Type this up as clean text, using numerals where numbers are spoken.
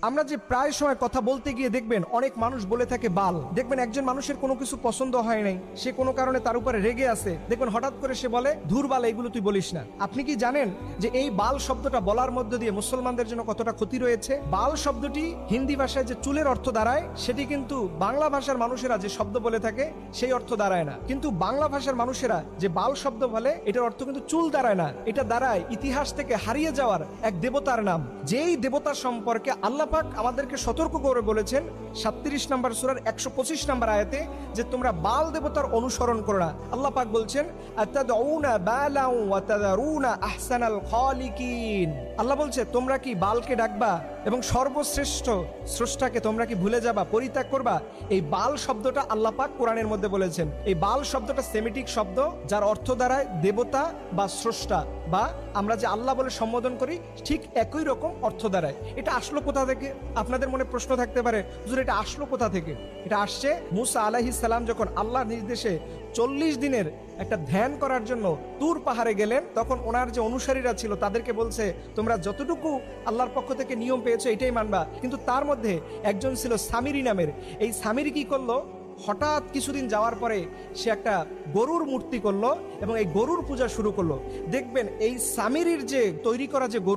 আমরা যে প্রায় সময় কথা বলতে গিয়ে দেখবেন অনেক মানুষ বলে থাকে বাল। দেখবেন একজন মানুষের কোনো কিছু পছন্দ হয় নাই, সে কোনো কারণে তার উপরে রেগে আছে, দেখবেন হঠাৎ করে সে বলে ধুর বাল, এগুলো তুই বলিস না। আপনি কি জানেন যে এই বাল শব্দটা বলার মধ্য দিয়ে মুসলমানদের জন্য কতটা ক্ষতি রয়েছে? বাল শব্দটি হিন্দি ভাষায় যে চুলের অর্থ দাঁড়ায়, সেটি কিন্তু বাংলা ভাষার মানুষেরা যে শব্দ বলে থাকে সেই অর্থ দাঁড়ায় না। কিন্তু বাংলা ভাষার মানুষেরা যে বাল শব্দ বলে, এটার অর্থ কিন্তু চুল দাঁড়ায় না, এটা দাঁড়ায় ইতিহাস থেকে হারিয়ে যাওয়ার এক দেবতার নাম। যেই দেবতা সম্পর্কে আল্লাহ পাক আমাদেরকে সতর্ক করে বলেছেন 37 নম্বর সূরার 125 নম্বর আয়াতে যে তোমরা বাল দেবতার অনুসরণ করো না। আল্লাহ পাক বলছেন আতাদউনা বালাউ ওয়া তাযারুনা আহসানাল খালিকিন। আল্লাহ বলছে তোমরা কি বালকে ডাকবা এবং সর্বশ্রেষ্ঠ স্রষ্টাকে তোমরা কি ভুলে যাবা, পরিত্যাগ করবা? এই বাল শব্দটা আল্লাহ পাক কোরআনের মধ্যে বলেছেন। এই বাল শব্দটা সেমিটিক শব্দ, যার অর্থ দাঁড়ায় দেবতা বা স্রষ্টা, বা আমরা যে আল্লাহ বলে সম্বোধন করি ঠিক একই রকম অর্থ দাঁড়ায়। এটা আসলো কোথা থেকে? আপনাদের মনে প্রশ্ন থাকতে পারে, হুজুর এটা আসলো কোথা থেকে? এটা আসছে মুসা আলাইহিস সালাম যখন আল্লাহর নির্দেশে 40 দিনের একটা ধ্যান করার জন্য তুর পাহাড়ে গেলেন, তখন ওনার যে অনুসারীরা ছিল তাদেরকে বলছে তোমরা যতটুকু আল্লাহর পক্ষ থেকে নিয়ম পেয়েছো এটাই মানবা। কিন্তু তার মধ্যে একজন ছিল সামিরি নামের। এই সামিরি কি করলো, হঠাৎ কিছুদিন যাওয়ার পরে সে একটা গরুর মূর্তি করলো এবং এই গরুর পূজা শুরু করলো। দেখবেন এই সামিরির যে তৈরি করা যে গরু